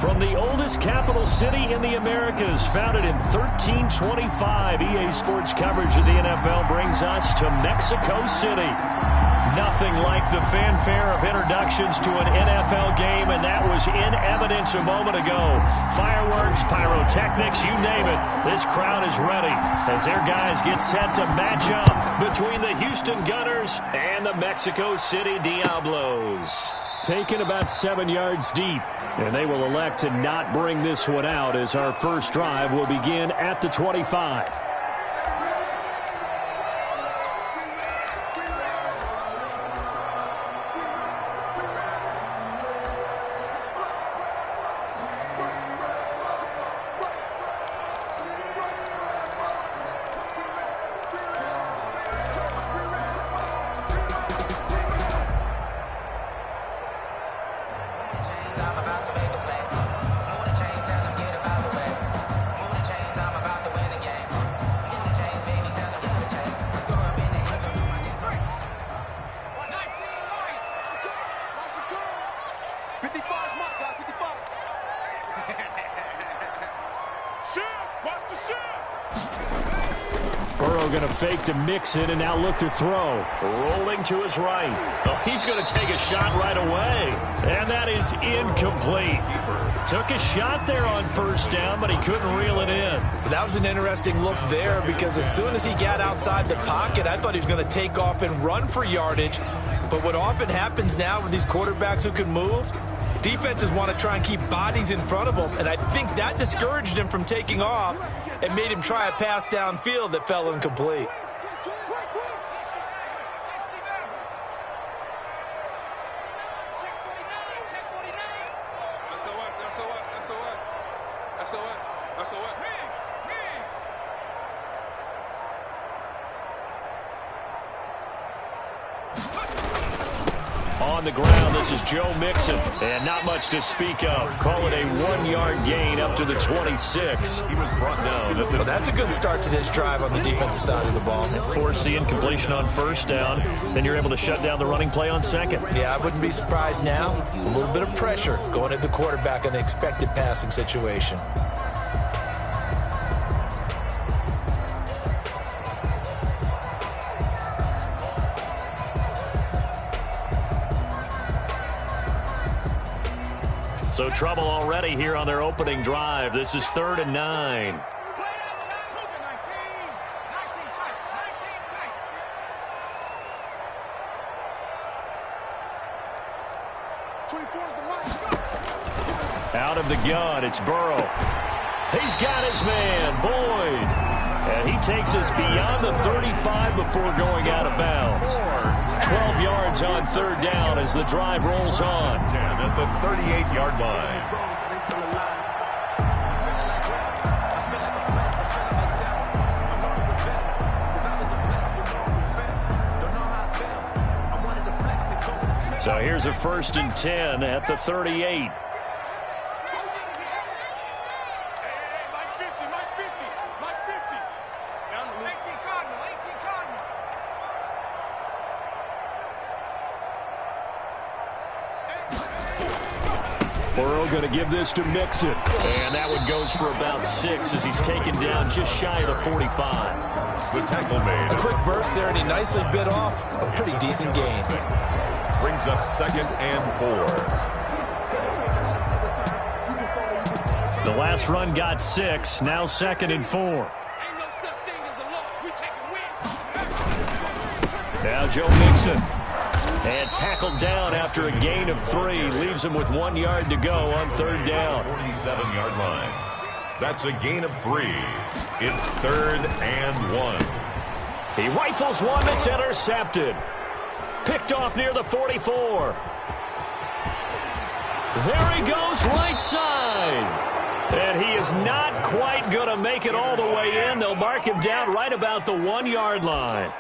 From the oldest capital city in the Americas, founded in 1325, EA Sports coverage of the NFL brings us to Mexico City. Nothing like the fanfare of introductions to an NFL game, and that was in evidence a moment ago. Fireworks, pyrotechnics, you name it. This crowd is ready as their guys get set to match up between the Houston Gunners and the Mexico City Diablos. Taken about 7 yards deep, and they will elect to not bring this one out as our first drive will begin at the 25. Going to fake to Mixon and now look to throw. Rolling to his right. Oh, he's going to take a shot right away. And that is incomplete. Took a shot there on first down, but he couldn't reel it in. That was an interesting look there because as soon as he got outside the pocket, I thought he was going to take off and run for yardage. But what often happens now with these quarterbacks who can move, defenses want to try and keep bodies in front of them, and I think that discouraged him from taking off and made him try a pass downfield that fell incomplete. On the ground, this is Joe Mixon, and not much to speak of. Call it a 1-yard gain up to the 26. He was brought down. Well, that's a good start to this drive on the defensive side of the ball. And force the incompletion on first down, then you're able to shut down the running play on second. Yeah, I wouldn't be surprised now. A little bit of pressure going at the quarterback in an expected passing situation. So trouble already here on their opening drive. This is 3rd and 9. Out of the gun, it's Burrow. He's got his man, Boyd. And he takes us beyond the 35 before going out of bounds. 12 yards on 3rd down as the drive rolls on. 10 at the 38-yard line. So here's a 1st and 10 at the 38. Burrow going to give this to Mixon. And that one goes for about 6 as he's taken down just shy of the 45. The tackle made. A quick burst there, and he nicely bit off a pretty decent gain. Brings up 2nd and 4. The last run got 6. Now 2nd and 4. Now Joe Mixon. And tackled down after a gain of 3. Leaves him with 1 yard to go on 3rd down. 47-yard line. That's a gain of 3. It's 3rd and 1. He rifles one that's intercepted. Picked off near the 44. There he goes right side. And he is not quite going to make it all the way in. They'll mark him down right about the 1 yard line.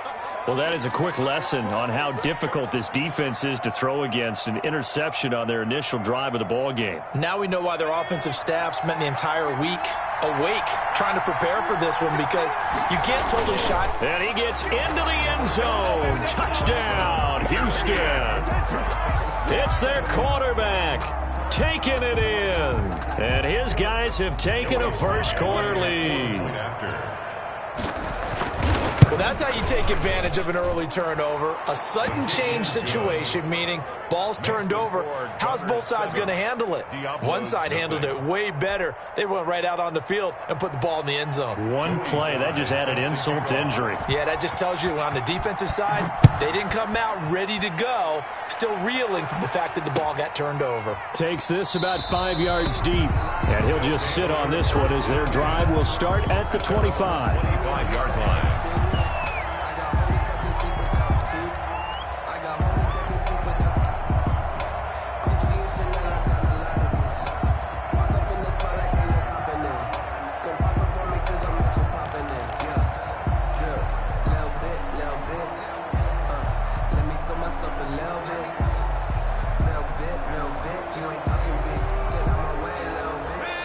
Well, that is a quick lesson on how difficult this defense is to throw against. An interception on their initial drive of the ball game. Now we know why their offensive staff spent the entire week awake trying to prepare for this one, because you can't totally shot. And he gets into the end zone. Touchdown, Houston. It's their quarterback. taking it in. And his guys have taken a first-quarter lead. Well, that's how you take advantage of an early turnover. A sudden change situation, meaning ball's turned over. How's both sides going to handle it? One side handled it way better. They went right out on the field and put the ball in the end zone. One play, that just added insult to injury. Yeah, that just tells you on the defensive side, they didn't come out ready to go, still reeling from the fact that the ball got turned over. Takes this about 5 yards deep, and he'll just sit on this one as their drive will start at the 25. 25-yard line.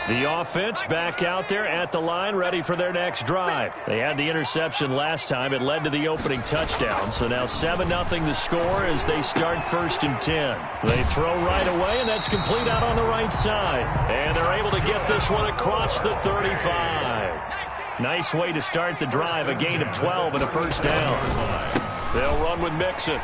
The offense back out there at the line, ready for their next drive. They had the interception last time. It led to the opening touchdown. So now 7-0 the score as they start 1st and 10. They throw right away, and that's complete out on the right side. And they're able to get this one across the 35. Nice way to start the drive, a gain of 12 and a first down. They'll run with Mixon.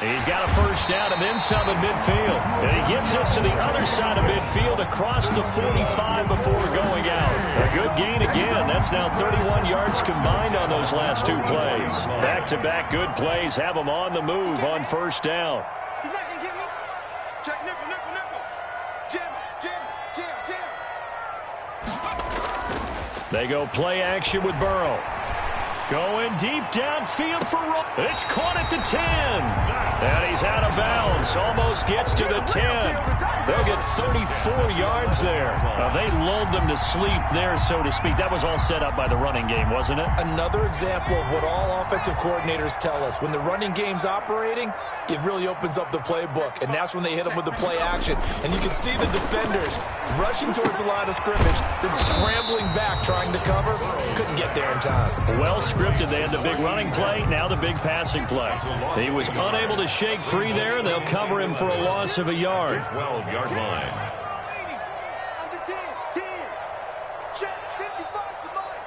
He's got a first down and then some in midfield. And he gets us to the other side of midfield across the 45 before going out. A good gain again. That's now 31 yards combined on those last 2 plays. Back-to-back good plays have them on the move on first down. He's not going to get me. Check nickel, nickel, nickel. Jam, jam, jam, jam. They go play action with Burrow. Going deep downfield for Rowe. It's caught at the 10. And he's out of bounds. Almost gets to the 10. They'll get 34 yards there. They lulled them to sleep there, so to speak. That was all set up by the running game, wasn't it? Another example of what all offensive coordinators tell us. When the running game's operating, it really opens up the playbook. And that's when they hit them with the play action. And you can see the defenders rushing towards the line of scrimmage, then scrambling back, trying to cover. Couldn't get there in time. Well scripted. They had the big running play, now the big passing play. He was unable to shake free there. They'll cover him for a loss of a yard. 12-yard line. Under 10, 10. Check, 55 for Mike.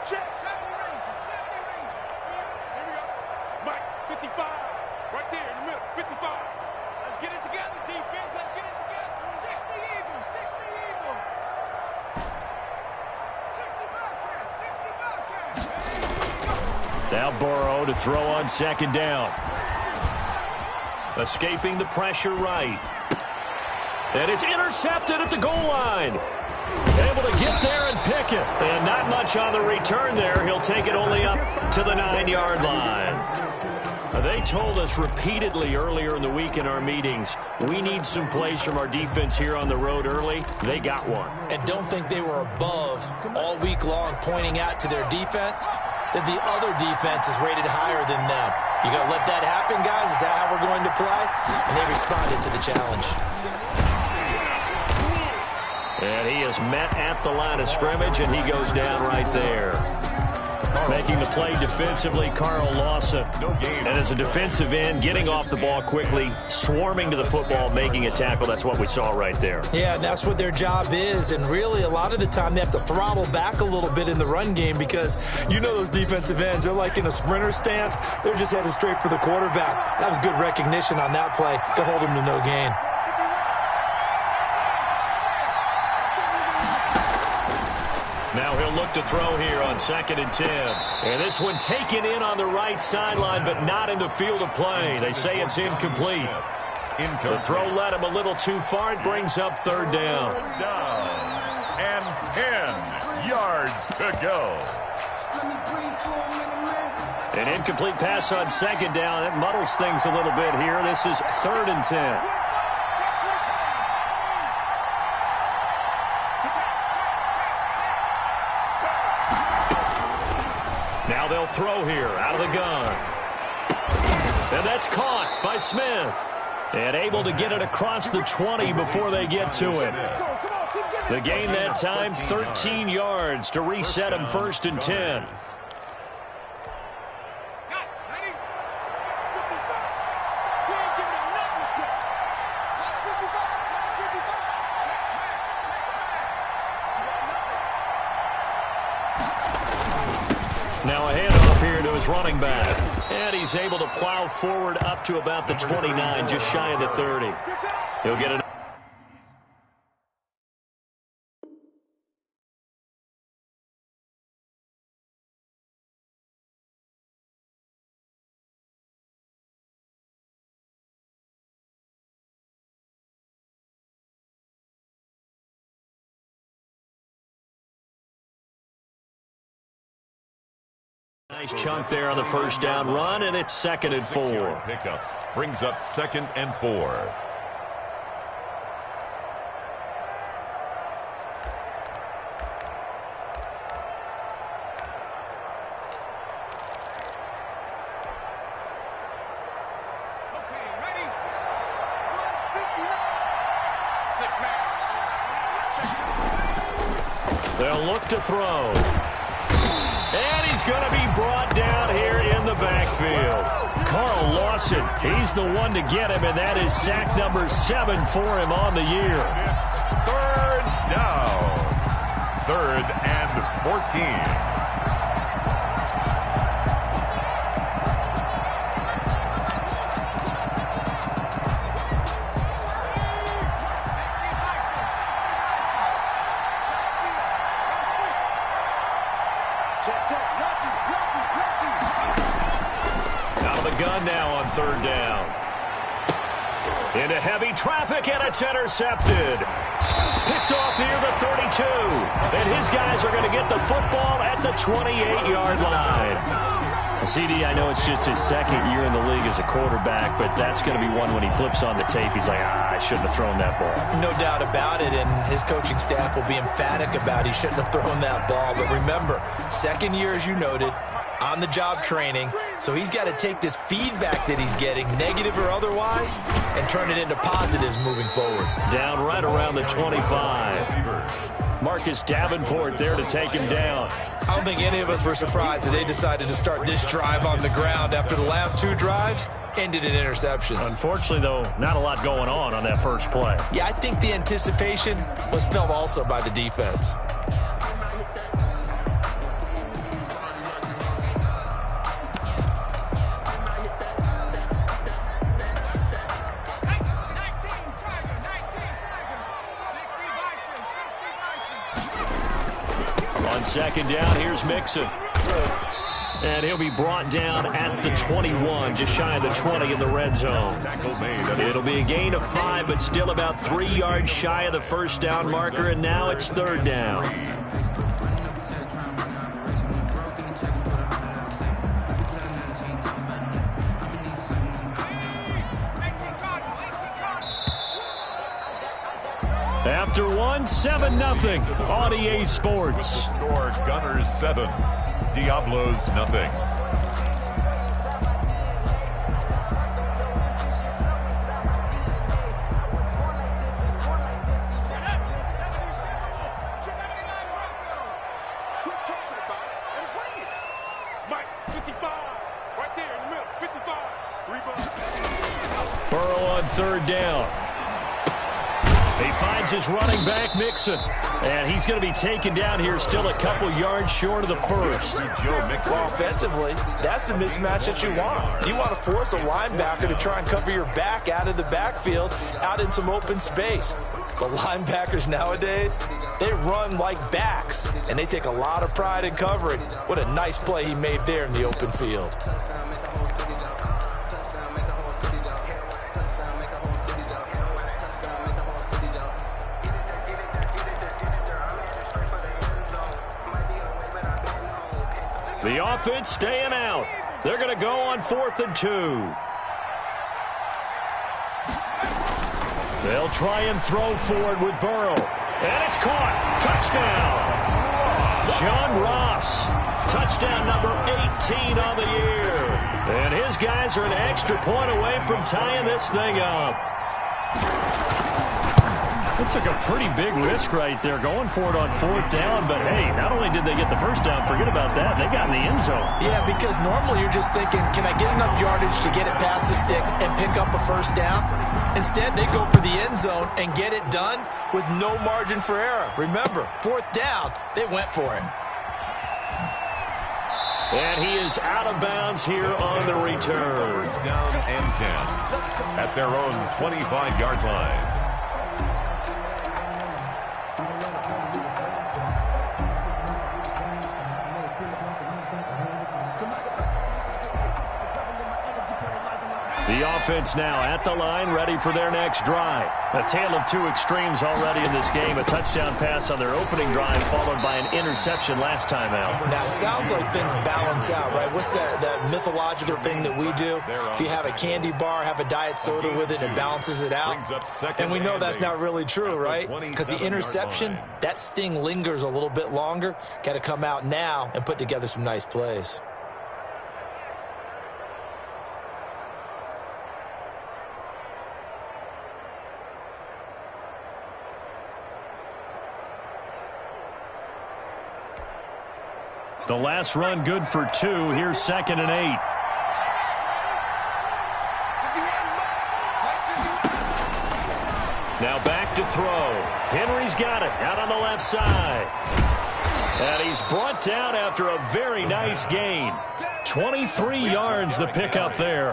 Check, 70 range, 70 range. Here we go. Mike, 55. Right there in the middle, 55. Let's get it together, defense. Let's get it together. 60 Eagles, 60 Eagles. 60 Bobcats, 60 Bobcats. Now Burrow to throw on second down. Escaping the pressure right. And it's intercepted at the goal line. Able to get there and pick it. And not much on the return there. He'll take it only up to the 9-yard line. They told us repeatedly earlier in the week in our meetings, we need some plays from our defense here on the road early. They got one. And don't think they were above all week long pointing out to their defense that the other defense is rated higher than them. You got to let that happen, guys? Is that how we're going to play? And they responded to the challenge. And he is met at the line of scrimmage, and he goes down right there. Making the play defensively, Carl Lawson. And as a defensive end, getting off the ball quickly, swarming to the football, making a tackle. That's what we saw right there. Yeah, and that's what their job is. And really, a lot of the time, they have to throttle back a little bit in the run game because you know those defensive ends, they're like in a sprinter stance. They're just headed straight for the quarterback. That was good recognition on that play to hold him to no gain. Now he'll look to throw here on 2nd and 10. And this one taken in on the right sideline, but not in the field of play. They say it's incomplete. The throw led him a little too far. It brings up 3rd down. And 10 yards to go. An incomplete pass on 2nd down. That muddles things a little bit here. This is 3rd and 10. Now they'll throw here out of the gun. And that's caught by Smith. And able to get it across the 20 before they get to it. The gain that time, 13 yards to reset him 1st and 10. Now a handoff here to his running back. And he's able to plow forward up to about the 29, just shy of the 30. He'll get it. Nice chunk there on the first down run, and it's 2nd and 4. Pickup brings up 2nd and 4. They'll look to throw. And he's going to be brought down here in the backfield. Carl Lawson, he's the one to get him, and that is sack number 7 for him on the year. It's 3rd down. 3rd and 14. Out of the gun now on 3rd down. Into heavy traffic, and it's intercepted. Picked off near the 32. And his guys are going to get the football at the 28-yard line. CD, I know it's just his 2nd year in the league as a quarterback, but that's going to be one when he flips on the tape. He's like, I shouldn't have thrown that ball. No doubt about it, and his coaching staff will be emphatic about he shouldn't have thrown that ball. But remember, 2nd year, as you noted, on-the-job training, so he's got to take this feedback that he's getting, negative or otherwise, and turn it into positives moving forward. Down right around the 25. Marcus Davenport there to take him down. I don't think any of us were surprised that they decided to start this drive on the ground after the last 2 drives ended in interceptions. Unfortunately, though, not a lot going on that first play. Yeah, I think the anticipation was felt also by the defense. On 2nd down, here's Mixon. And he'll be brought down at the 21, just shy of the 20 in the red zone. It'll be a gain of 5, but still about 3 yards shy of the first down marker, and now it's 3rd down. After 1, 7-0 on EA Sports. Score Gunners 7, Diablos nothing. Burrow on 3rd down. He finds his running back, Mixon. And he's going to be taken down here still a couple yards short of the first. Well, offensively, that's the mismatch that you want. You want to force a linebacker to try and cover your back out of the backfield, out in some open space. But linebackers nowadays, they run like backs, and they take a lot of pride in covering. What a nice play he made there in the open field. The offense staying out. They're going to go on 4th and 2. They'll try and throw forward with Burrow. And it's caught. Touchdown. John Ross. Touchdown number 18 on the year. And his guys are an extra point away from tying this thing up. It took a pretty big risk right there going for it on 4th down, but hey, not only did they get the first down, forget about that, they got in the end zone. Yeah, because normally you're just thinking, can I get enough yardage to get it past the sticks and pick up a first down? Instead, they go for the end zone and get it done with no margin for error. Remember, 4th down, they went for it. And he is out of bounds here on the return. First down and 10 at their own 25-yard line. The offense now at the line, ready for their next drive. A tale of two extremes already in this game. A touchdown pass on their opening drive, followed by an interception last time out. Now, it sounds like things balance out, right? What's that mythological thing that we do? If you have a candy bar, have a diet soda with it, it balances it out. And we know that's not really true, right? Because the interception, that sting lingers a little bit longer. Got to come out now and put together some nice plays. The last run good for 2. Here's 2nd and 8. Now back to throw. Henry's got it out on the left side. And he's brought down after a very nice gain. 23 yards the pickup there.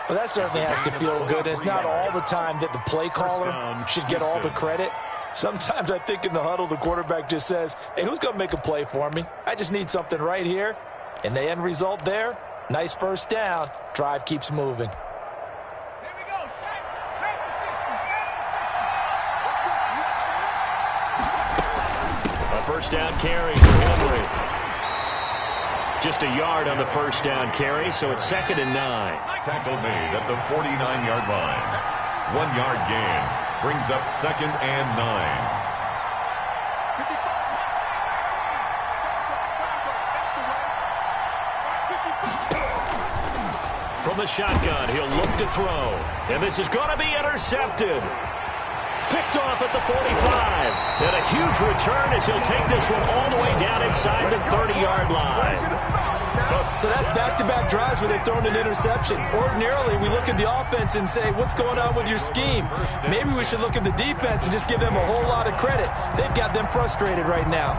Well, that certainly has to feel good. It's not all the time that the play caller should get all the credit. Sometimes I think in the huddle, the quarterback just says, hey, who's going to make a play for me? I just need something right here. And the end result there, nice first down. Drive keeps moving. Here we go, Shaq. Back to 60. A first down carry for Henry. Just a yard on the first down carry, so it's 2nd and 9. Tackle made at the 49-yard line. 1 yard gain. Brings up 2nd and 9. From the shotgun, he'll look to throw. And this is going to be intercepted. Picked off at the 45. And a huge return as he'll take this one all the way down inside the 30-yard line. So that's back-to-back drives where they've thrown an interception. Ordinarily, we look at the offense and say, what's going on with your scheme? Maybe we should look at the defense and just give them a whole lot of credit. They've got them frustrated right now.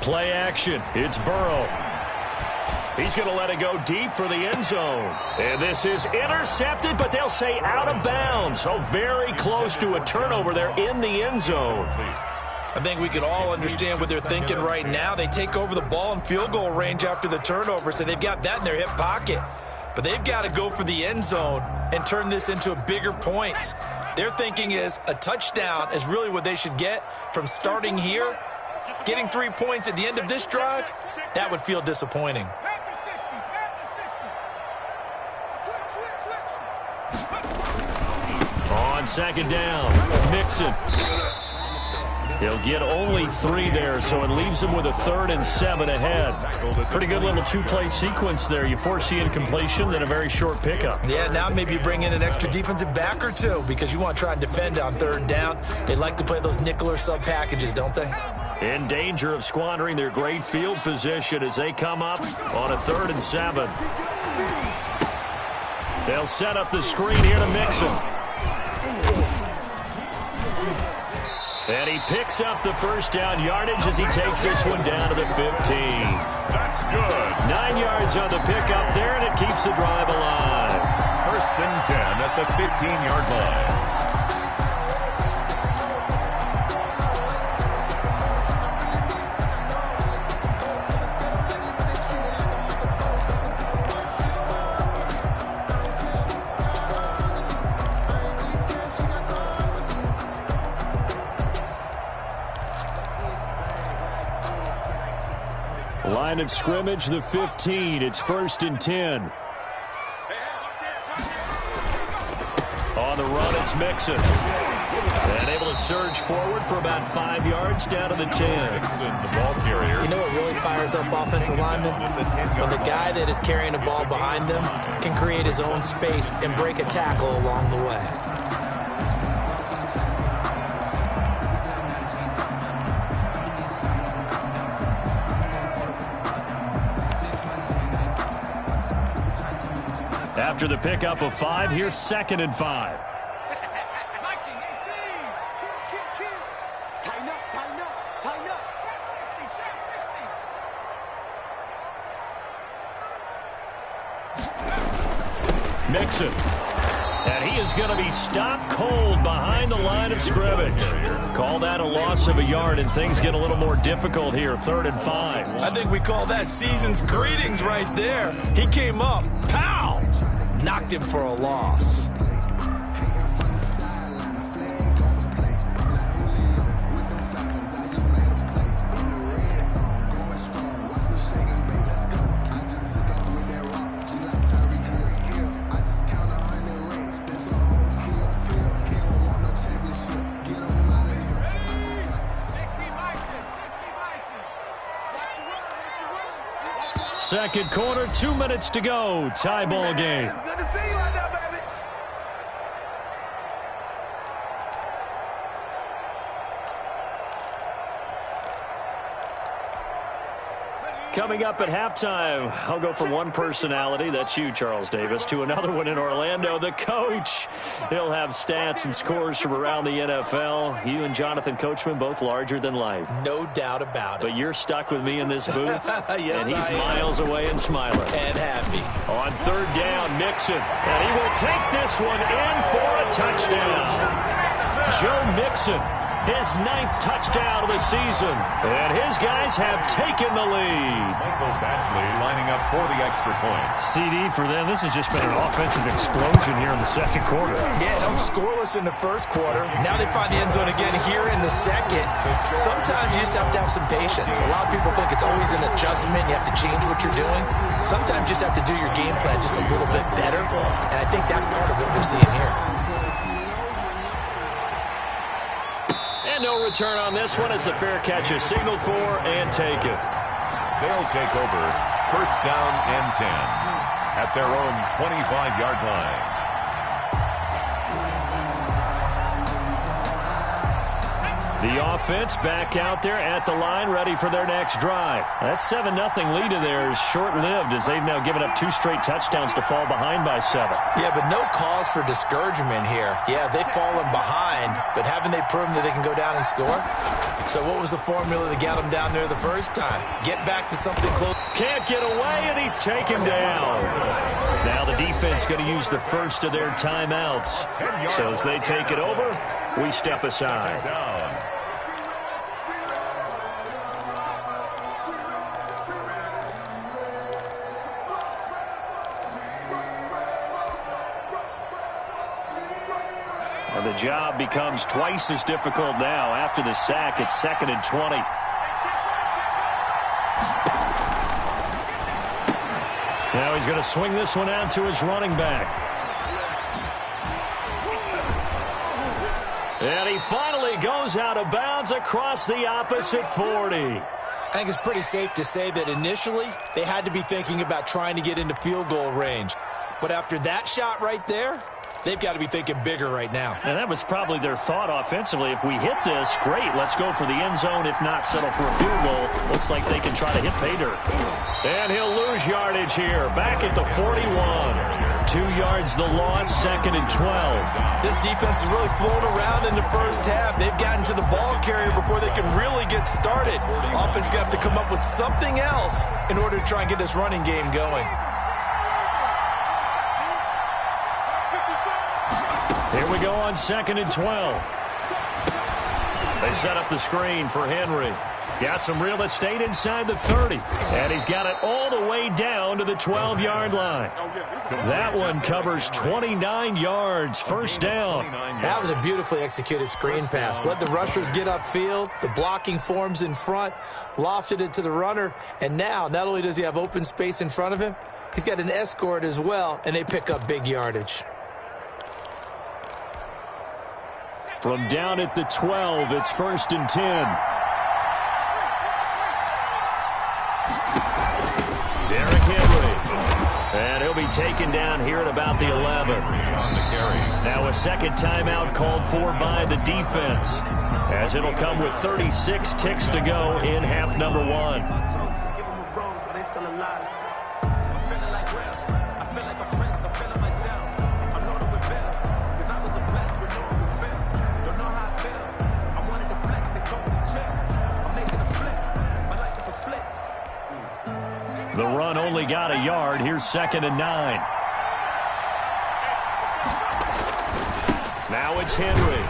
Play action. It's Burrow. He's going to let it go deep for the end zone. And this is intercepted, but they'll say out of bounds. So very close to a turnover there in the end zone. I think we can all understand what they're thinking right now. They take over the ball in field goal range after the turnover, so they've got that in their hip pocket. But they've got to go for the end zone and turn this into a bigger point. Their thinking is a touchdown is really what they should get from starting here. Getting 3 points at the end of this drive, that would feel disappointing. On 2nd down, Mixon. He'll get only 3 there, so it leaves him with a 3rd and 7 ahead. Pretty good little 2-play sequence there. You force the incompletion, then a very short pickup. Yeah, now maybe you bring in an extra defensive back or two because you want to try and defend on 3rd down. They like to play those nickel or sub packages, don't they? In danger of squandering their great field position as they come up on a 3rd and 7. They'll set up the screen here to Mixon. And he picks up the first down yardage as he takes this one down to the 15. That's good. 9 yards on the pickup there, and it keeps the drive alive. 1st and 10 at the 15-yard line. Line of scrimmage, the 15. It's 1st and 10. On the run, it's Mixon. And able to surge forward for about 5 yards down to the 10. The ball carrier. You know what really fires up offensive linemen? When the guy that is carrying the ball behind them can create his own space and break a tackle along the way. After the pickup of 5, here's 2nd and 5. Mixon. And he is going to be stopped cold behind the line of scrimmage. Call that a loss of a yard, and things get a little more difficult here. 3rd and 5. I think we call that season's greetings right there. He came up, pow! Knocked him for a loss. Second quarter, 2 minutes to go. Tie ball game. Good to see you out there, baby. Coming up at halftime, I'll go from one personality, that's you, Charles Davis, to another one in Orlando, the coach. He'll have stats and scores from around the NFL. You and Jonathan Coachman, both larger than life. No doubt about it. But you're stuck with me in this booth, Yes, and he's I am. miles away and smiling. And happy. On 3rd down, Mixon, and he will take this one in for a touchdown. Joe Mixon, his 9th touchdown of the season, and his guys have taken the lead. Michael Badgley lining up for the extra point. CD for them, this has just been an offensive explosion here in the second quarter. Yeah, held scoreless in the first quarter. Now they find the end zone again here in the second. Sometimes you just have to have some patience. A lot of people think it's always an adjustment. You have to change what you're doing. Sometimes you just have to do your game plan just a little bit better. And I think that's part of what we're seeing here. And no return on this one as the fair catch is signaled for and taken. They'll take over 1st down and 10 at their own 25-yard line. The offense back out there at the line, ready for their next drive. That 7-0 lead of theirs short-lived as they've now given up 2 straight touchdowns to fall behind by 7. Yeah, but no cause for discouragement here. Yeah, they've fallen behind, but haven't they proven that they can go down and score? So what was the formula that got them down there the first time? Get back to something close. Can't get away, and he's taken down. Now the defense going to use the first of their timeouts. So as they take it over, we step aside. And the job becomes twice as difficult now. After the sack, it's 2nd and 20. Now he's going to swing this one out to his running back. And he finally goes out of bounds across the opposite 40. I think it's pretty safe to say that initially they had to be thinking about trying to get into field goal range. But after that shot right there, they've got to be thinking bigger right now. And that was probably their thought offensively. If we hit this, great, let's go for the end zone. If not, settle for a field goal. Looks like they can try to hit pay dirt. And he'll lose yardage here. Back at the 41. 2 yards the loss, 2nd and 12. This defense has really flown around in the first half. They've gotten to the ball carrier before they can really get started. Offense going to have to come up with something else in order to try and get this running game going. Here we go on 2nd and 12. They set up the screen for Henry. Got some real estate inside the 30. And he's got it all the way down to the 12-yard line. That one covers 29 yards. 1st down. That was a beautifully executed screen pass. Let the rushers get upfield. The blocking forms in front. Lofted it to the runner. And now, not only does he have open space in front of him, he's got an escort as well, and they pick up big yardage. From down at the 12, it's 1st and 10. Derrick Henry. And he'll be taken down here at about the 11. On the carry. Now a second timeout called for by the defense, as it'll come with 36 ticks to go in half number 1. The run only got a yard. Here's 2nd and 9. Now it's Henry.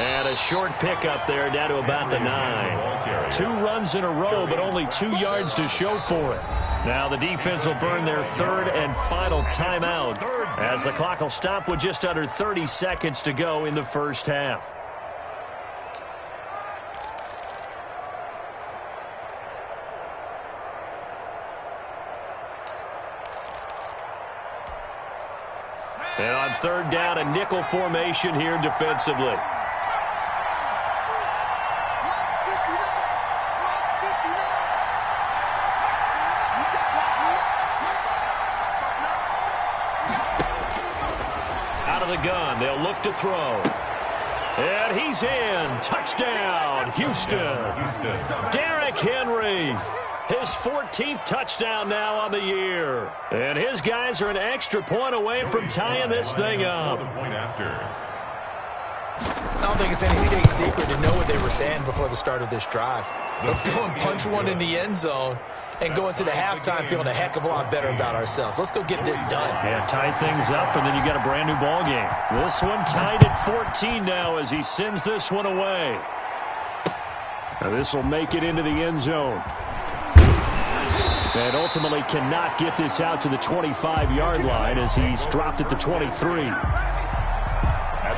And a short pickup there down to about the 9. 2 runs in a row, but only 2 yards to show for it. Now the defense will burn their 3rd and final timeout as the clock will stop with just under 30 seconds to go in the first half. And on 3rd down, a nickel formation here defensively. Gun. They'll look to throw. And he's in. Touchdown, Houston. Derrick Henry. His 14th touchdown now on the year. And his guys are an extra point away from tying this thing up. I don't think it's any secret to know what they were saying before the start of this drive. Let's go and punch one in the end zone and go into the halftime feeling a heck of a lot better about ourselves. Let's go get this done. Yeah, tie things up, and then you got a brand new ball game. This one tied at 14 now as he sends this one away. Now this will make it into the end zone. And ultimately cannot get this out to the 25-yard line as he's dropped at the 23.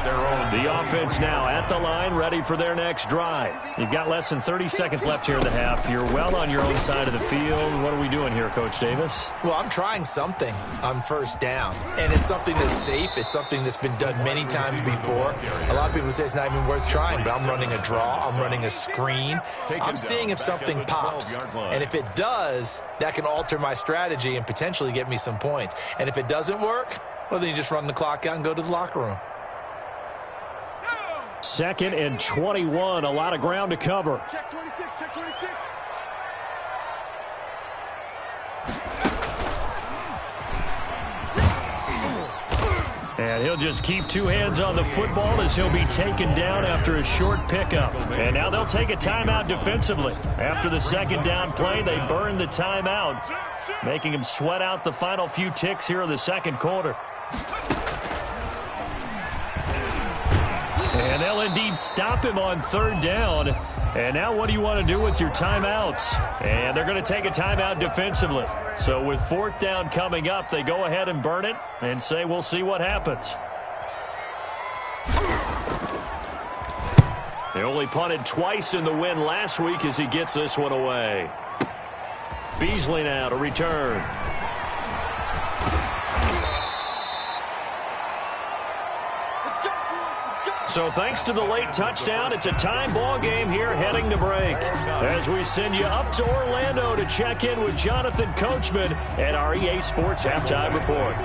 The offense now at the line, ready for their next drive. You've got less than 30 seconds left here in the half. You're well on your own side of the field. What are we doing here, Coach Davis? Well, I'm trying something on 1st down, and it's something that's safe. It's something that's been done many times before. A lot of people say it's not even worth trying, but I'm running a draw. I'm running a screen. I'm seeing if something pops, and if it does, that can alter my strategy and potentially get me some points. And if it doesn't work, well, then you just run the clock out and go to the locker room. 2nd and 21, a lot of ground to cover. Check 26, check 26. And he'll just keep 2 hands on the football as he'll be taken down after a short pickup. And now they'll take a timeout defensively. After the 2nd down play, they burn the timeout, making him sweat out the final few ticks here in the 2nd quarter. And they'll indeed stop him on 3rd down. And now what do you want to do with your timeouts? And they're going to take a timeout defensively. So with 4th down coming up, they go ahead and burn it and say we'll see what happens. They only punted twice in the win last week as he gets this one away. Beasley now to return. So thanks to the late touchdown, it's a tie ball game here heading to break. As we send you up to Orlando to check in with Jonathan Coachman at our EA Sports Halftime Report.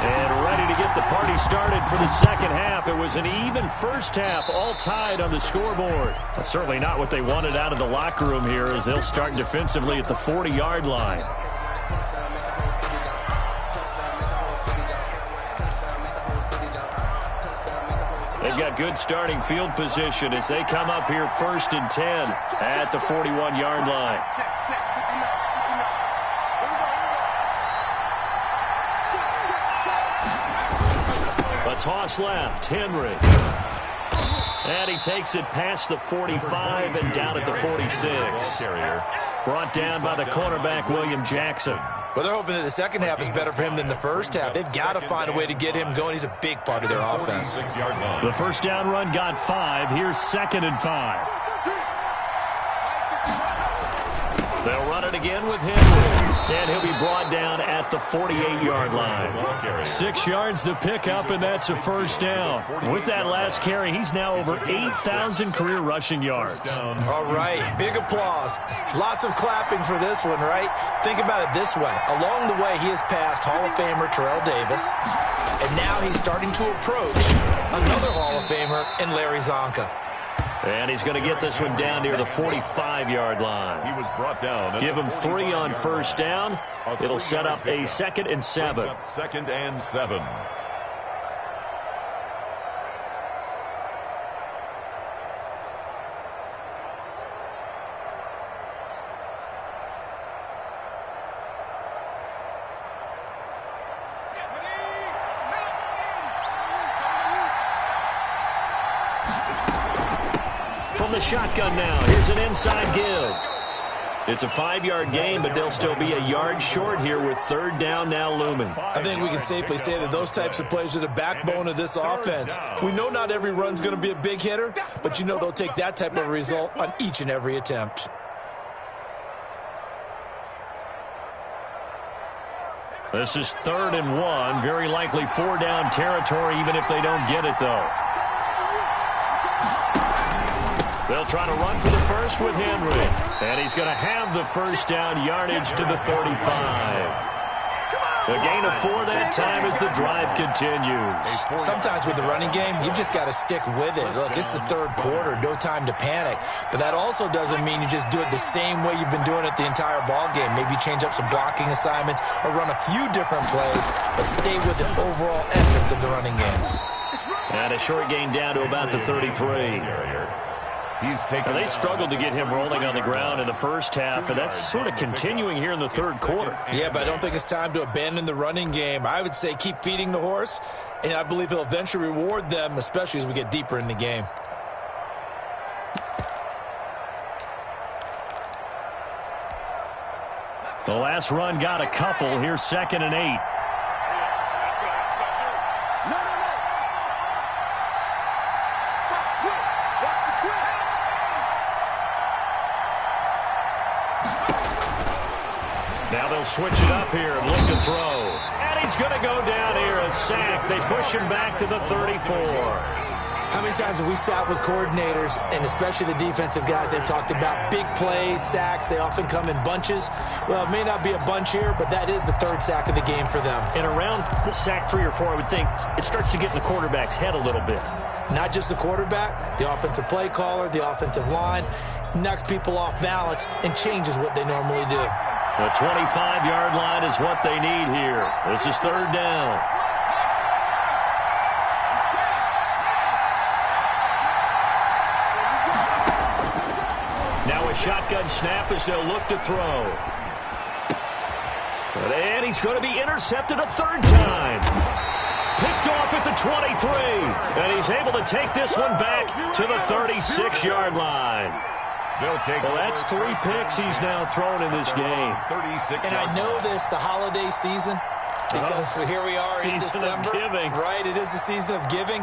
And ready to get the party started for the 2nd half. It was an even first half, all tied on the scoreboard. But certainly not what they wanted out of the locker room here as they'll start defensively at the 40-yard line. They've got good starting field position as they come up here 1st and 10 at the 41-yard line. A toss left, Henry. And he takes it past the 45 and down at the 46. Brought down by the cornerback, William Jackson. Well, they're hoping that the 2nd half is better for him than the 1st half. They've got to find a way to get him going. He's a big part of their offense. The 1st down run got 5. Here's 2nd and 5. They'll run it again with Henry. And he'll be brought down at the 48-yard line. 6 yards the pickup, and that's a 1st down. With that last carry, he's now over 8,000 career rushing yards. All right, big applause. Lots of clapping for this one, right? Think about it this way. Along the way, he has passed Hall of Famer Terrell Davis, and now he's starting to approach another Hall of Famer in Larry Zonka. And he's going to get this one down near the 45-yard line. He was brought down. Give him 3 on 1st down. It'll set up a 2nd and 7. 2nd and 7. From the shotgun now, here's an inside give. It's a 5-yard gain, but they'll still be a yard short here with third down now looming. I think we can safely say that those types of plays are the backbone of this offense. We know not every run's going to be a big hitter, but you know they'll take that type of result on each and every attempt. This is 3rd and 1. Very likely 4-down territory, even if they don't get it, though. They'll try to run for the first with Henry. And he's going to have the first down yardage to the 35. A gain of 4 that time as the drive continues. Sometimes with the running game, you've just got to stick with it. Look, it's the third quarter, no time to panic. But that also doesn't mean you just do it the same way you've been doing it the entire ball game. Maybe change up some blocking assignments or run a few different plays, but stay with the overall essence of the running game. And a short gain down to about the 33. Now, they struggled to get him rolling on the ground in the first half, and that's sort of continuing here in the third quarter. Yeah, but I don't think it's time to abandon the running game. I would say keep feeding the horse, and I believe he'll eventually reward them, especially as we get deeper in the game. The last run got a couple. Here's 2nd and 8. Now they'll switch it up here and look to throw. And he's going to go down here, a sack. They push him back to the 34. How many times have we sat with coordinators, and especially the defensive guys, they've talked about big plays, sacks. They often come in bunches. Well, it may not be a bunch here, but that is the 3rd sack of the game for them. And around the sack 3 or 4, I would think it starts to get in the quarterback's head a little bit. Not just the quarterback, the offensive play caller, the offensive line, knocks people off balance and changes what they normally do. The 25-yard line is what they need here. This is 3rd down. Now a shotgun snap as they'll look to throw. And he's going to be intercepted a 3rd time. Picked off at the 23. And he's able to take this one back to the 36-yard line. Well, that's 3 picks he's now thrown in this game. And I know this, the holiday season, because here we are in December. Season of giving. Right, it is the season of giving.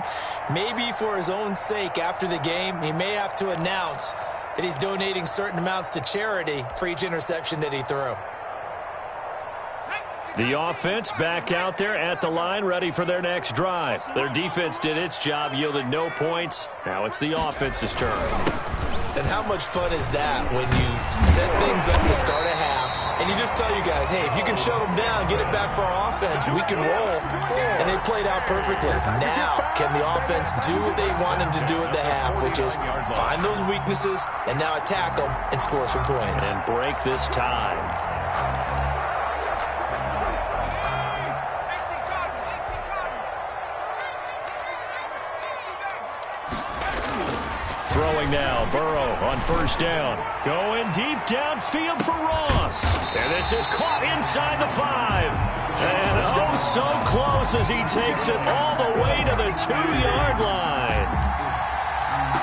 Maybe for his own sake after the game, he may have to announce that he's donating certain amounts to charity for each interception that he threw. The offense back out there at the line, ready for their next drive. Their defense did its job, yielded no points. Now it's the offense's turn. And how much fun is that when you set things up to start a half and you just tell you guys, hey, if you can shut them down, get it back for our offense, we can roll. And they played out perfectly. Now, can the offense do what they wanted to do at the half, which is find those weaknesses and now attack them and score some points. And break this tie. Throwing now, Burrow on 1st down. Going deep downfield for Ross. And this is caught inside the 5. And oh, so close as he takes it all the way to the 2-yard line.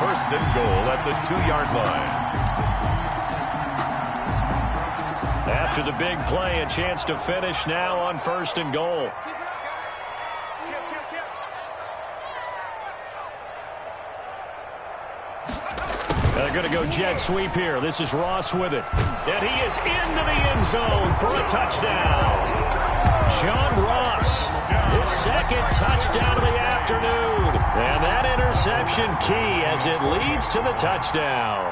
1st and goal at the 2-yard line. After the big play, a chance to finish now on 1st and goal. They're going to go jet sweep here. This is Ross with it. And he is into the end zone for a touchdown. John Ross, his 2nd touchdown of the afternoon. And that interception key as it leads to the touchdown.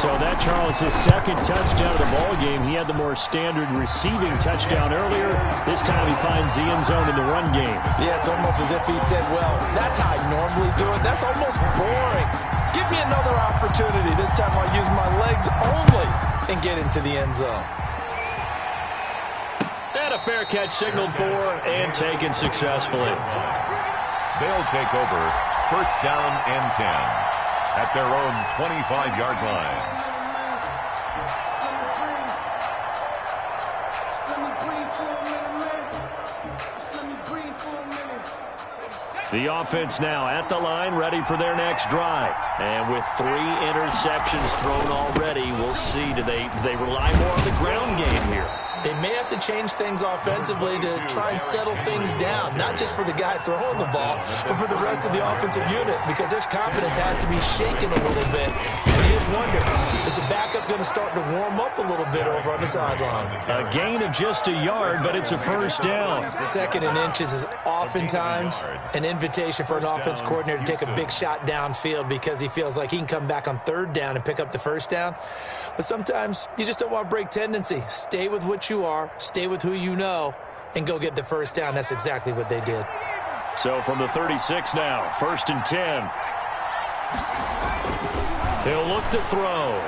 So that, Charles, his 2nd touchdown of the ball game. He had the more standard receiving touchdown earlier. This time he finds the end zone in the run game. Yeah, it's almost as if he said, well, that's how I normally do it. That's almost boring. Give me another opportunity. This time I'll use my legs only and get into the end zone. And a fair catch signaled for and taken successfully. They'll take over 1st down and 10 at their own 25-yard line. The offense now at the line, ready for their next drive. And with 3 interceptions thrown already, we'll see. Do they rely more on the ground game here? They may have to change things offensively to try and settle things down, not just for the guy throwing the ball, but for the rest of the offensive unit, because their confidence has to be shaken a little bit. And you just wonder, is the backup going to start to warm up a little bit over on the sideline? A gain of just a yard, but it's a first down. 2nd and inches is oftentimes an invitation for an offense coordinator to take a big shot downfield because he feels like he can come back on 3rd down and pick up the first down. But sometimes you just don't want to break tendency. Stay with what you are, stay with who you know, and go get the first down. That's exactly what they did. So from the 36 now, 1st and 10. He'll look to throw.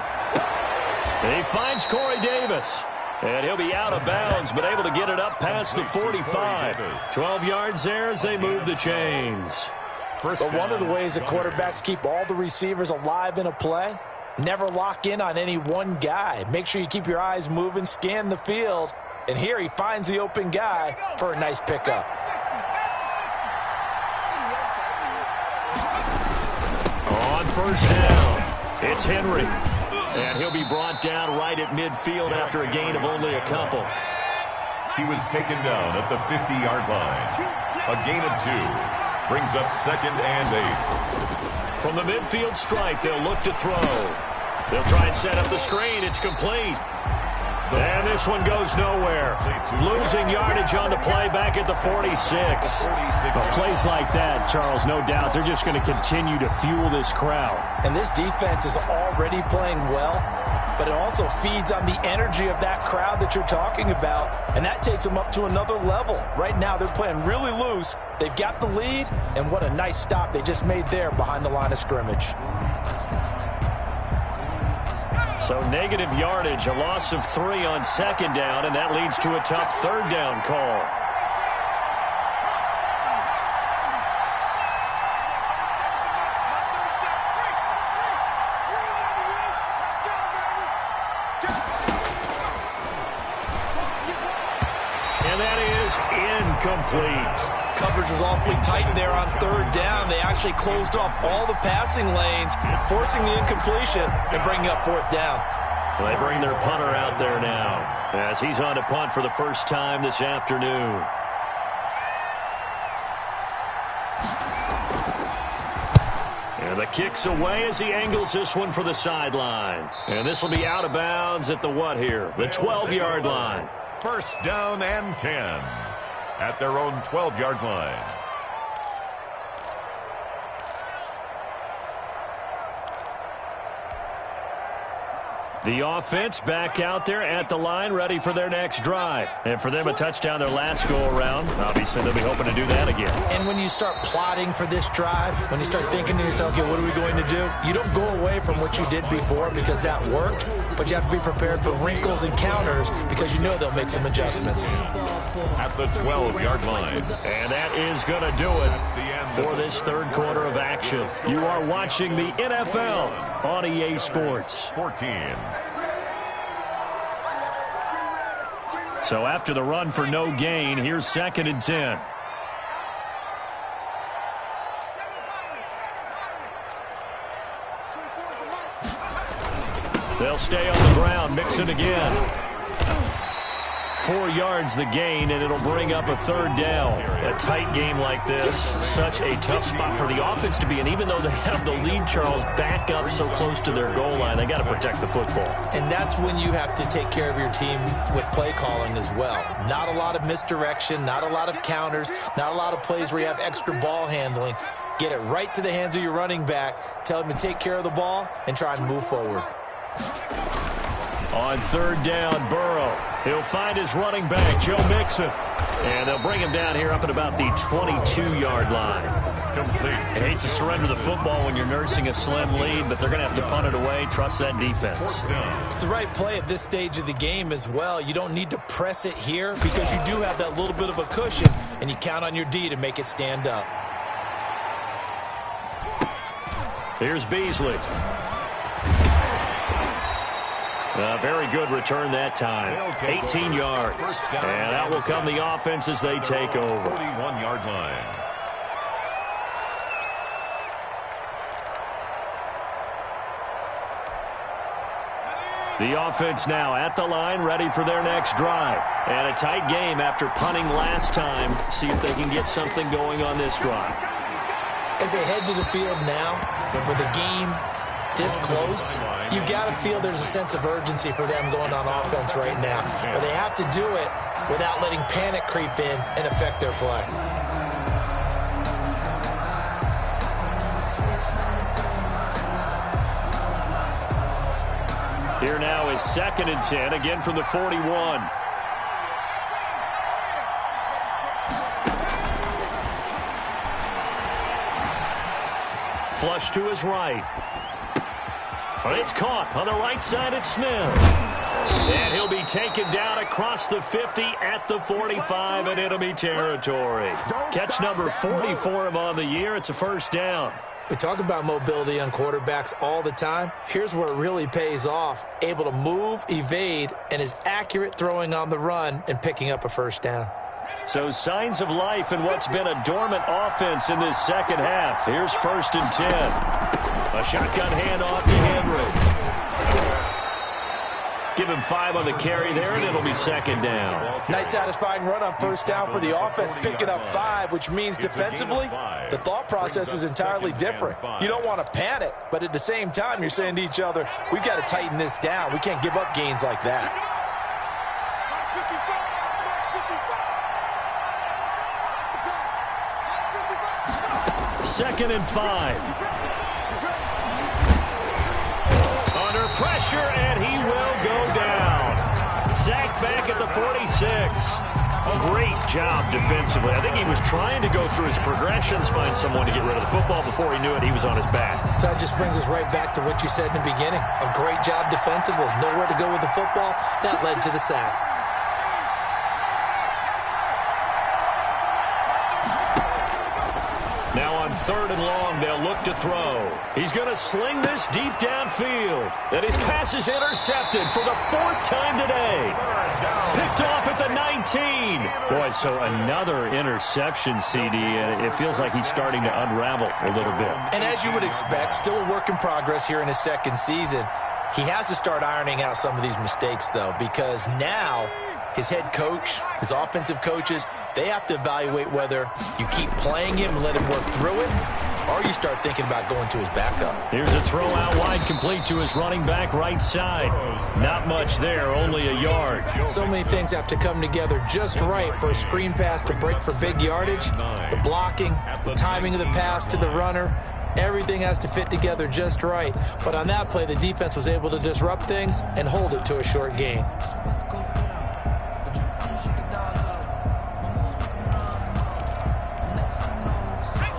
He finds Corey Davis. And he'll be out of bounds, but able to get it up past the 45. 12 yards there as they move the chains. But one of the ways the quarterbacks keep all the receivers alive in a play, never lock in on any one guy. Make sure you keep your eyes moving, scan the field. And here he finds the open guy for a nice pickup. On 1st down, it's Henry. And he'll be brought down right at midfield after a gain of only a couple. He was taken down at the 50-yard line. A gain of 2 brings up 2nd and 8. From the midfield stripe, they'll look to throw. They'll try and set up the screen. It's complete. And this one goes nowhere. Losing yardage on the play back at the 46. Well, plays like that, Charles, no doubt, they're just going to continue to fuel this crowd. And this defense is already playing well, but it also feeds on the energy of that crowd that you're talking about, and that takes them up to another level. Right now, they're playing really loose. They've got the lead, and what a nice stop they just made there behind the line of scrimmage. So negative yardage, a loss of 3 on 2nd down, and that leads to a tough 3rd down call. And that is incomplete. Coverage was awfully tight there on 3rd down. They actually closed off all the passing lanes, forcing the incompletion and bringing up 4th down. Well, they bring their punter out there now as he's on to punt for the first time this afternoon. And the kick's away as he angles this one for the sideline. And this will be out of bounds at the what here? The 12-yard line. 1st down and 10 at their own 12-yard line. The offense back out there at the line, ready for their next drive. And for them, a touchdown their last go-around. Obviously, they'll be hoping to do that again. And when you start plotting for this drive, when you start thinking to yourself, okay, what are we going to do? You don't go away from what you did before because that worked, but you have to be prepared for wrinkles and counters because you know they'll make some adjustments. At the 12-yard line. And that is going to do it for this 3rd quarter of action. You are watching the NFL on EA Sports. 14. So after the run for no gain, here's 2nd and 10. They'll stay on the ground, mix it again. 4 yards the gain, and it'll bring up a 3rd down. A tight game like this, such a tough spot for the offense to be in. Even though they have the lead, Charles, back up so close to their goal line, they got to protect the football. And that's when you have to take care of your team with play calling as well. Not a lot of misdirection, not a lot of counters, not a lot of plays where you have extra ball handling. Get it right to the hands of your running back, tell him to take care of the ball, and try and move forward. On 3rd down, Burrow. He'll find his running back, Joe Mixon. And they'll bring him down here up at about the 22-yard line. Complete. I hate to surrender the football when you're nursing a slim lead, but they're going to have to punt it away. Trust that defense. It's the right play at this stage of the game as well. You don't need to press it here because you do have that little bit of a cushion, and you count on your D to make it stand up. Here's Beasley. A very good return that time. 18 yards. And out will come the offense as they take over. 41-yard line. The offense now at the line, ready for their next drive. And a tight game after punting last time. See if they can get something going on this drive. As they head to the field now, with the game this close, you got to feel there's a sense of urgency for them going on offense right now. But they have to do it without letting panic creep in and affect their play. Here now is 2nd and 10, again from the 41. Flush to his right. It's caught on the right side at Smith. And he'll be taken down across the 50 at the 45 in enemy territory. Catch number 40 for him on the year. It's a first down. We talk about mobility on quarterbacks all the time. Here's where it really pays off. Able to move, evade, and is accurate throwing on the run and picking up a first down. So signs of life in what's been a dormant offense in this second half. Here's 1st and 10. A shotgun handoff to Henry. Give him 5 on the carry there, and it'll be 2nd down. Nice satisfying run on first down for the offense, picking up 5, which means defensively, the thought process is entirely different. You don't want to panic, but at the same time, you're saying to each other, we've got to tighten this down. We can't give up gains like that. 2nd and 5. Under pressure, and he will go down. Sacked back at the 46. A great job defensively. I think he was trying to go through his progressions, find someone to get rid of the football. Before he knew it, he was on his back. So that just brings us right back to what you said in the beginning. A great job defensively. Nowhere to go with the football. That led to the sack. Now on 3rd and long, they'll look to throw. He's going to sling this deep downfield. And his pass is intercepted for the 4th time today. Picked off at the 19. Boy, so another interception, CD, and it feels like he's starting to unravel a little bit. And as you would expect, still a work in progress here in his 2nd season. He has to start ironing out some of these mistakes, though, because now his head coach, his offensive coaches, they have to evaluate whether you keep playing him and let him work through it, or you start thinking about going to his backup. Here's a throw out wide, complete to his running back right side. Not much there, only a yard. So many things have to come together just right for a screen pass to break for big yardage. The blocking, the timing of the pass to the runner, everything has to fit together just right. But on that play, the defense was able to disrupt things and hold it to a short gain.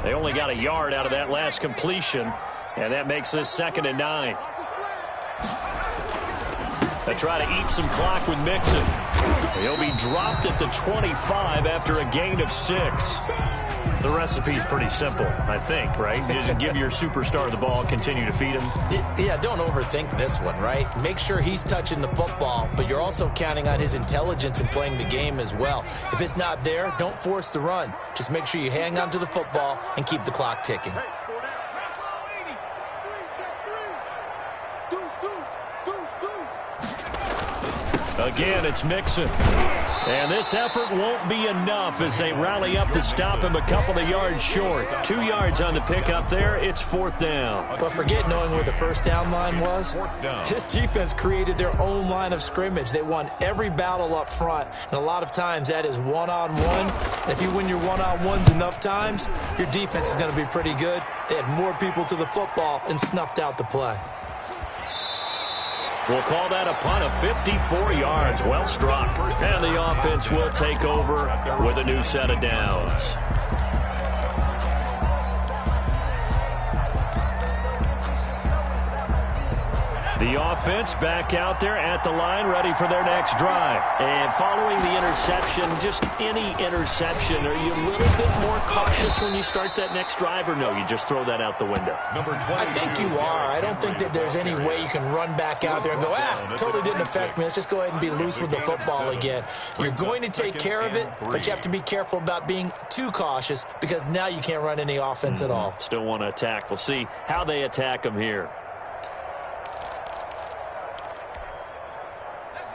They only got a yard out of that last completion, and that makes this 2nd and 9. They try to eat some clock with Mixon. He'll be dropped at the 25 after a gain of 6. The recipe's pretty simple, I think, right? Just give your superstar the ball, continue to feed him. Yeah, don't overthink this one, right? Make sure he's touching the football, but you're also counting on his intelligence in playing the game as well. If it's not there, don't force the run. Just make sure you hang on to the football and keep the clock ticking. Again, it's Mixon. And this effort won't be enough as they rally up to stop him a couple of yards short. 2 yards on the pickup there. It's 4th down. But forget knowing where the first down line was. This defense created their own line of scrimmage. They won every battle up front. And a lot of times that is one-on-one. And if you win your one-on-ones enough times, your defense is going to be pretty good. They had more people to the football and snuffed out the play. We'll call that a punt of 54 yards. Well struck. And the offense will take over with a new set of downs. The offense back out there at the line, ready for their next drive. And following the interception, just any interception, are you a little bit more cautious when you start that next drive, or no, you just throw that out the window? I think you are. I don't think that there's any way you can run back out there and go, totally didn't affect me. Let's just go ahead and be loose with the football again. You're going to take care of it, but you have to be careful about being too cautious because now you can't run any offense at all. Still want to attack. We'll see how they attack them here.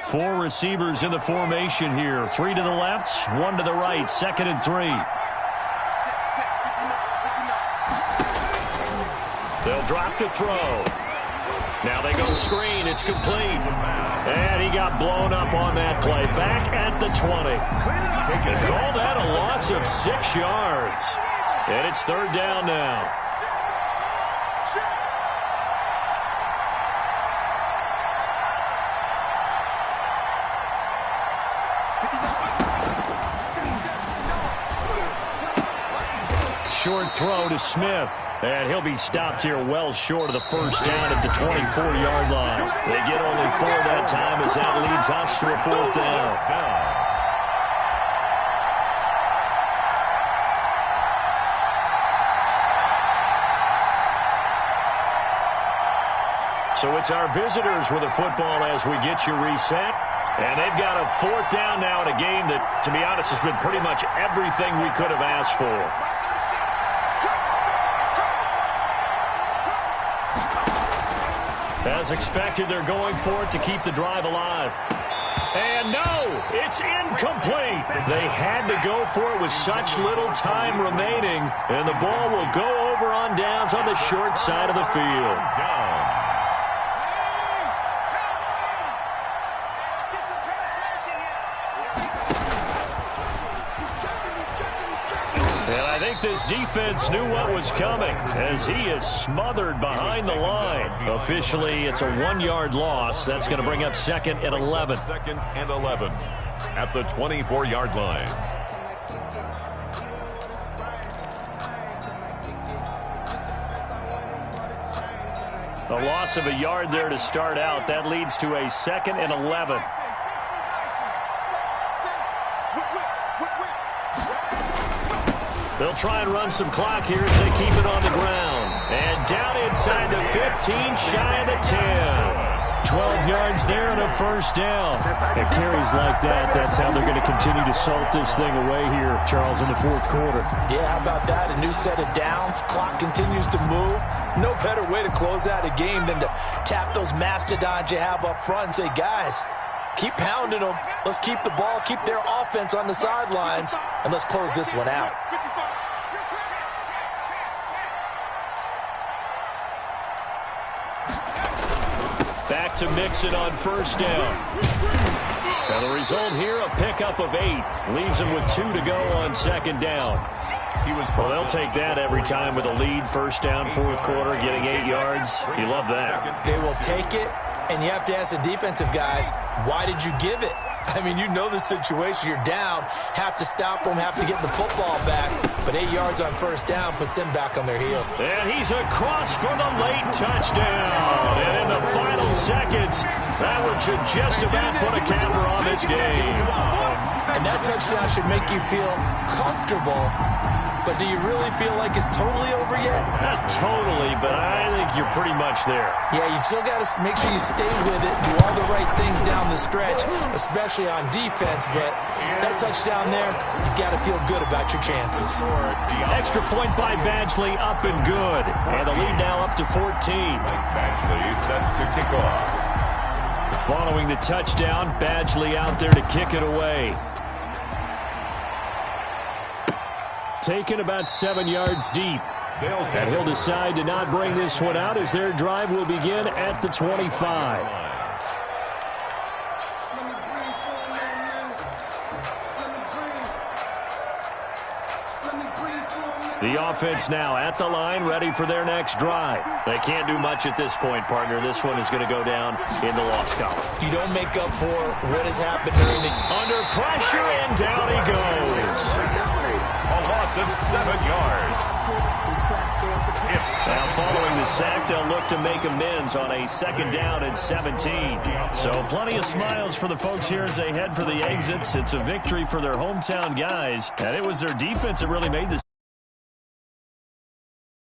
Four receivers in the formation here. 3 to the left, 1 to the right. 2nd and 3. They'll drop to throw. Now they go screen. It's complete. And he got blown up on that play. Back at the 20. They call that a loss of 6 yards. And it's 3rd down now. Short throw to Smith. And he'll be stopped here well short of the 1st down at the 24-yard line. They get only 4 that time as that leads us to a 4th down. So it's our visitors with the football as we get you reset. And they've got a 4th down now in a game that, to be honest, has been pretty much everything we could have asked for. As expected, they're going for it to keep the drive alive. And no, it's incomplete. They had to go for it with such little time remaining. And the ball will go over on downs on the short side of the field. And I think this defense knew what was coming as he is smothered behind the line. Officially, it's a 1-yard loss. That's going to bring up 2nd and 11. 2nd and 11 at the 24-yard line. A loss of a yard there to start out. That leads to a 2nd and 11. They'll try and run some clock here as they keep it on the ground. And down inside the 15, shy of the 10. 12 yards there and a 1st down. At carries like that, that's how they're going to continue to salt this thing away here, Charles, in the 4th quarter. Yeah, how about that? A new set of downs. Clock continues to move. No better way to close out a game than to tap those mastodons you have up front and say, guys, keep pounding them. Let's keep the ball, keep their offense on the sidelines, and let's close this one out. Back to Mixon on 1st down. And the result here, a pickup of 8. Leaves him with 2 to go on 2nd down. Well, they'll take that every time with a lead. 1st down, 4th quarter, getting 8 yards. You love that. They will take it, and you have to ask the defensive guys, why did you give it? I mean, you know the situation. You're down, have to stop them, have to get the football back. But 8 yards on 1st down puts them back on their heel. And he's across for the late touchdown. And in the final seconds, that one should just about put a capper on this game. And that touchdown should make you feel comfortable. But do you really feel like it's totally over yet? Not totally, but I think you're pretty much there. Yeah, you've still got to make sure you stay with it, do all the right things down the stretch, especially on defense. But that touchdown there, you've got to feel good about your chances. Extra point by Badgley, up and good. And the lead now up to 14. Badgley sets to kick off. Following the touchdown, Badgley out there to kick it away. Taken about 7 yards deep. And he'll decide to not bring this one out as their drive will begin at the 25. The offense now at the line, ready for their next drive. They can't do much at this point, partner. This one is going to go down in the loss column. You don't make up for what has happened during the... Under pressure, and down he goes. A loss of 7 yards. Now following the sack, they'll look to make amends on a 2nd down and 17. So plenty of smiles for the folks here as they head for the exits. It's a victory for their hometown guys, and it was their defense that really made this.